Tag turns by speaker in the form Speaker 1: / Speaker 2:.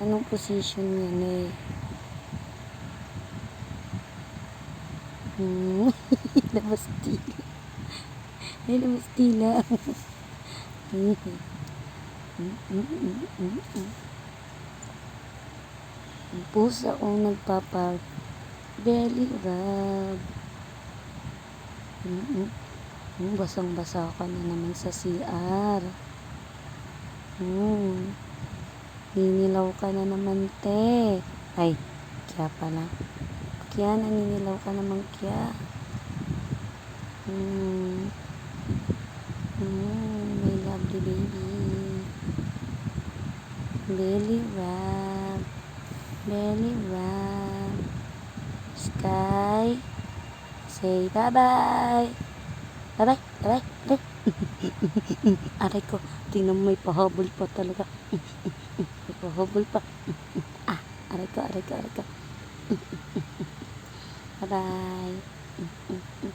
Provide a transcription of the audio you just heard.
Speaker 1: Anong position yan eh? Labas tila. Ay, labas tila. Ang pusa kong nagpapag belly rub. Basang-basa ka na naman sa CR. Ninilaw ka na naman, te. Ay, kya pala. Kya, naninilaw ka naman, kya. My lovely baby. Belly rub. Belly rub. Sky. Say bye-bye. Bye-bye. Bye-bye. Bye. Aray ko. Tingnan mo, may pahabol pa talaga. May pahabol pa. Aray ko. Bye-bye.